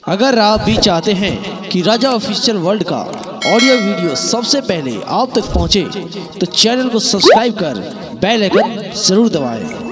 अगर आप भी चाहते हैं कि राजा ऑफिशियल वर्ल्ड का ऑडियो वीडियो सबसे पहले आप तक पहुंचे, तो चैनल को सब्सक्राइब कर बेल आइकन जरूर दबाएं।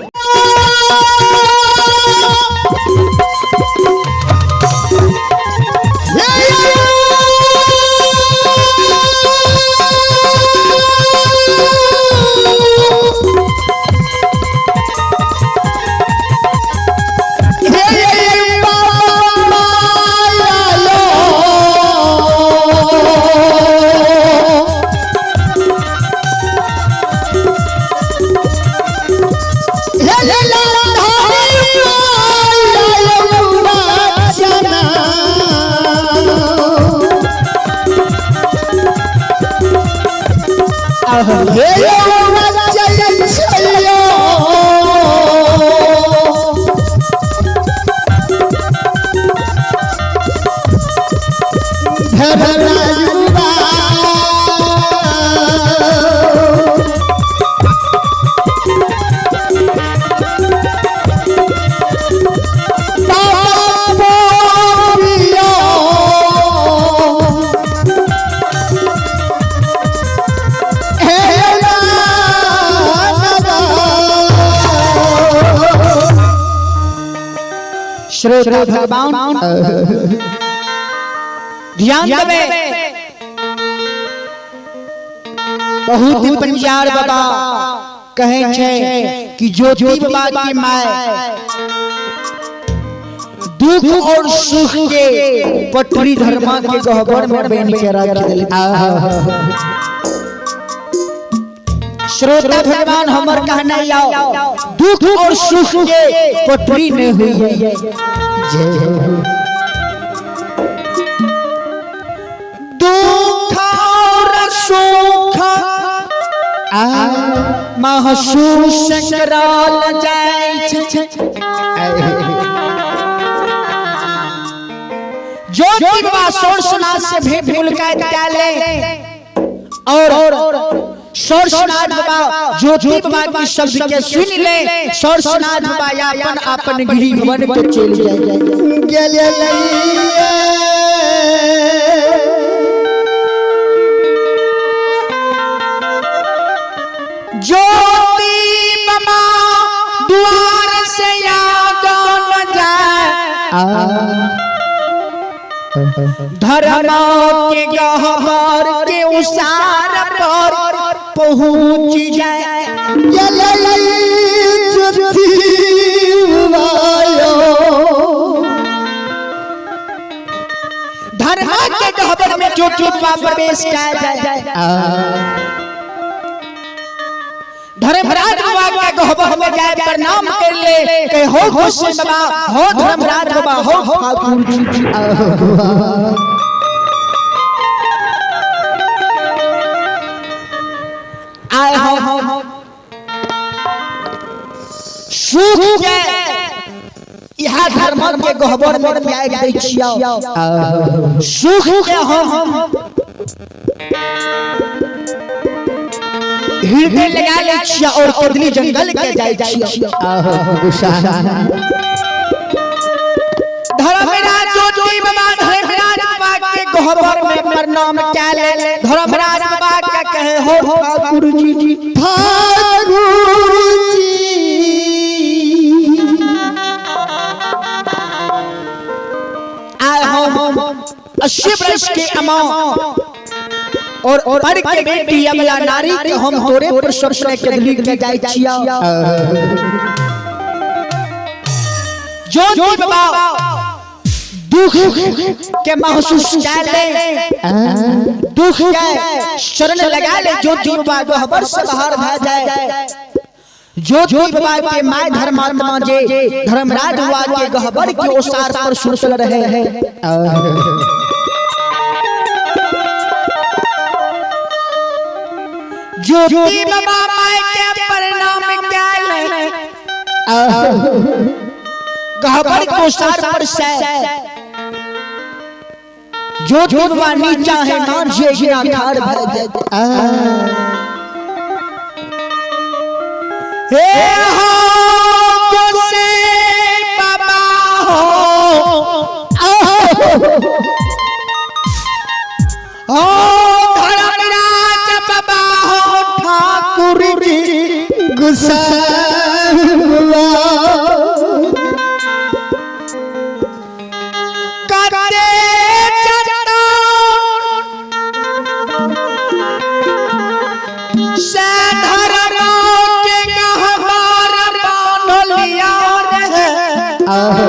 श्रोता भगवान ध्यान देवे बहुत ही पंजार बाबा कहे छे कि ज्योति बाबा की माय दुख और सुख के पटरी धर्मा के गहबर में बन के रख देली। श्रोता भगवान हमर कहना आओ दुख और सुख के पटरी में हुई है। दुख और सुख महसूस करल जाय छै। जो बाबा सोरसनाथ से भेंट मुलाकात काले और सोरसनाथ बाबा ज्योति बाबा की शब्द के सुन ले, सोरसनाथ बाबा अपन गिरी भवन पे चल जाए। ज्योति बाबा द्वार से आगे न जाए, धर्म के गहवर के उसार पर पहुंच जाए। धर्म के गहवर में जो प्रवेश किया जाए, धर्मराज बाबा के गहवर में जाए प्रणाम कर ले, कहे हो खुश बाबा, हो धर्मराज बाबा, हो ठाकुर जी। आए हो सुख के यह धर्म के गहवर में त्याग दै छियै। सुख के हम हृदय लगा ले छियै और कदली जंगल के जाय छियै। धर्मराज ज्योति बाबा धर्मराज बाबा के गहवर में प्रणाम क्या ले, धर्मराज बाबा का कहे हो ठाकुर जी, ठाकुर जी आए हो 80 वर्ष के अमां और पर के बेटी अबला नारी के हम तोरे पर सपने कदली के जाय छियै। ज्योति बाबा दुख के महसूस कर ले, दुख के शरण लगा ले, ज्योति बाबा गहवर से बाहर भ जाए। ज्योति बाबा के माय धर्मात्मा जे धर्मराज बाबा के गहवर के ओसार पर सुरसल रहे हैं। ज्योति बाबा माय के प्रणाम क्या ले, गहवर के ओसार पर से ज्योति बाबा नीचा है नान से गिरा ठाड़ भर जाए। हे हो से बाबा हो ओ धर्मराज बाबा हो ठाकुर जी गुस्सा करे से धर्म के गहवार बांध लिया रे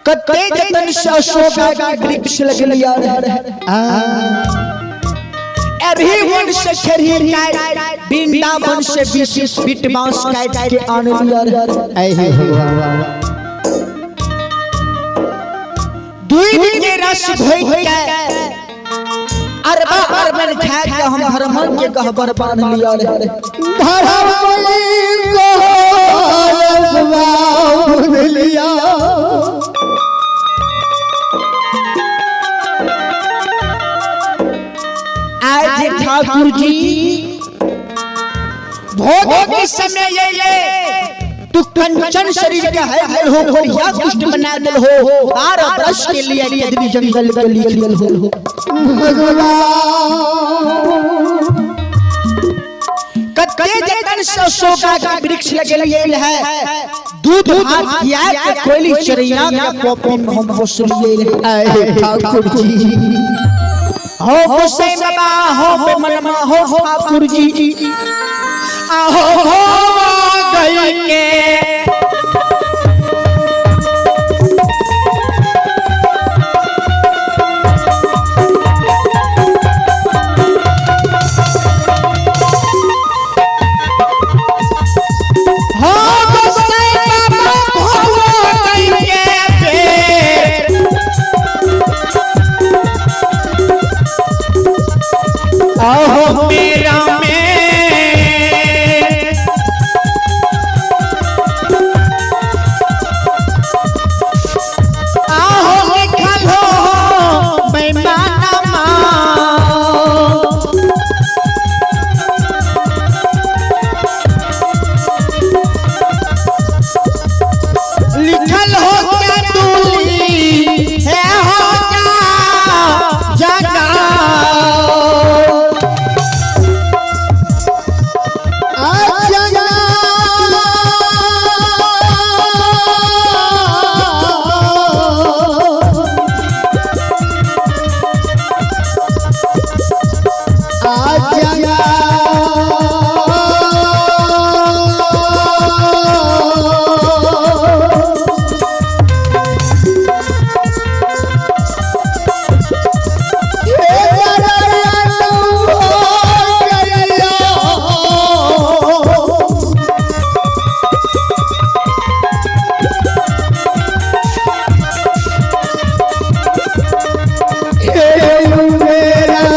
कते जतन से अशोका का वृक्ष लग लिया अभी वन से खरी काट वृंदावन से विशेष बीट बांस काट के आन लिया दुई दिन के रस भई के अरबा अरबन खा के हम धर्मन के गहबर बांध लिया रे धर्म को बांध लिया आज ठाकुर जी भोग के समय ये तू कंचन शरीर का है दिल हो बढ़िया कुष्ठ बना दिल हो 12 वर्ष के लिए यदि जंगल के लिए दिल हो कते जतन से अशोका का वृक्ष लगे लिए है दूध हाथ किया के कोयली चरिया का पोपन में हम बस लिए ठाकुर जी हो हुसैन बाबा हो बेमनमा हो ठाकुर जी आहो हो गई के मेरा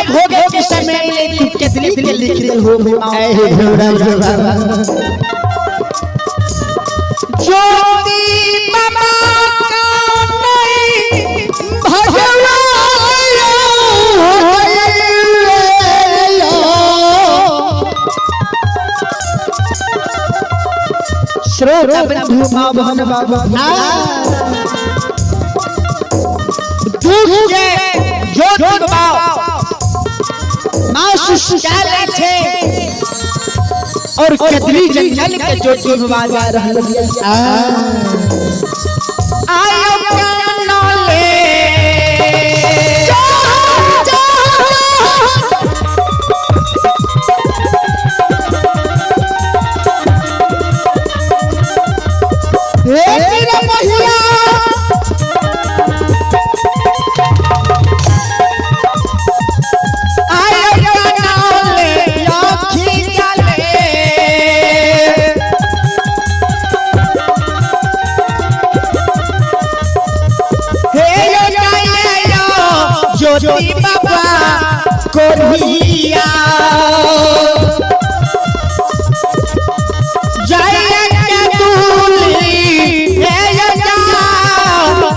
भोग के समय कितनी लिख हो ज्योति बाबा का नहीं भगवान श्रोता बंधु भावन बाबा दुख के ज्योति बाबा मां सुशाले छे और कदली जंगल के ज्योति बाबा रहलिए आयो कानो ले ज्योति बाबा कोरिया जय के दूली हे जाओ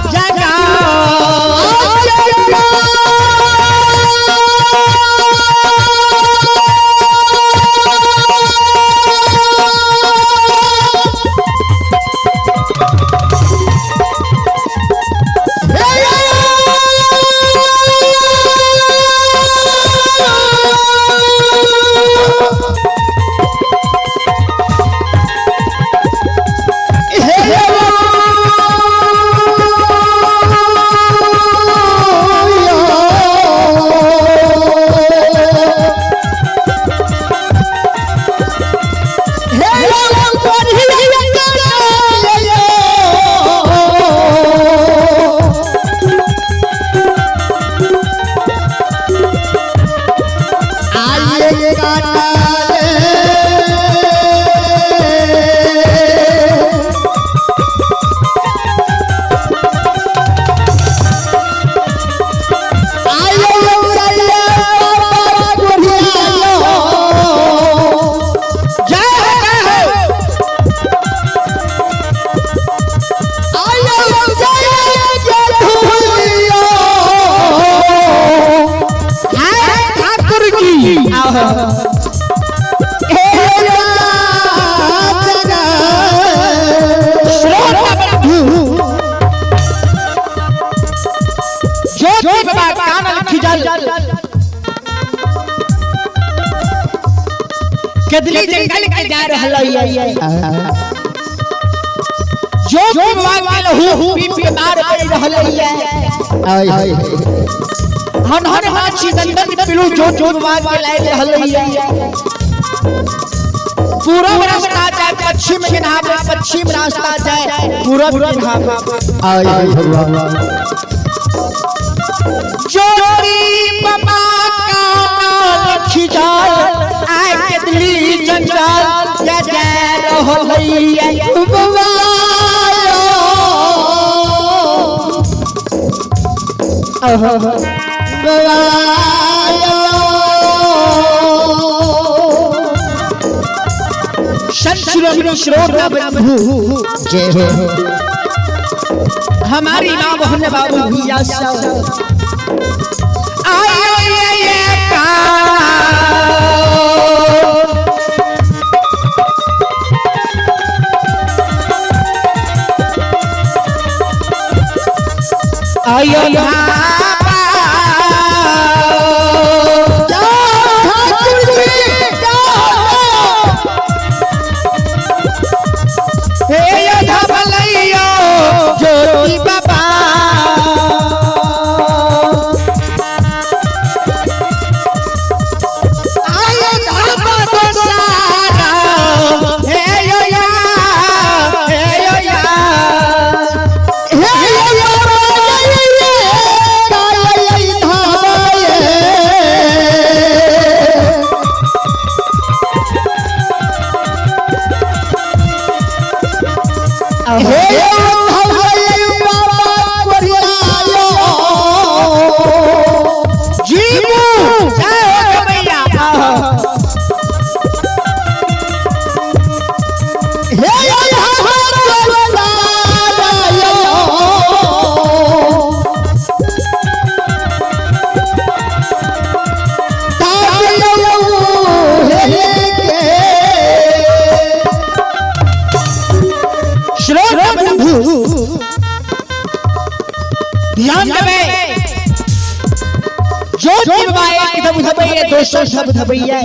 कदली जंगल के जा रहलैया जो बाबा लहू पी मार पड़ रहलैया हन हन माछी दंदन पिलू जो बाबा के लाए रहलैया पूरब रास्ता जाए पश्चिम गिनावे पश्चिम रास्ता जाए पूरब गिनावे आय भगवान ज्योति बाबा का लखी जाल आय कदली जंगल या जा रहलैया बाबा हमारी माँ बहन बाबू भैया आयो ज्योति बाबा ध्यान देवे जो बाबा एक धब धबैया दोस्तों सब धबैया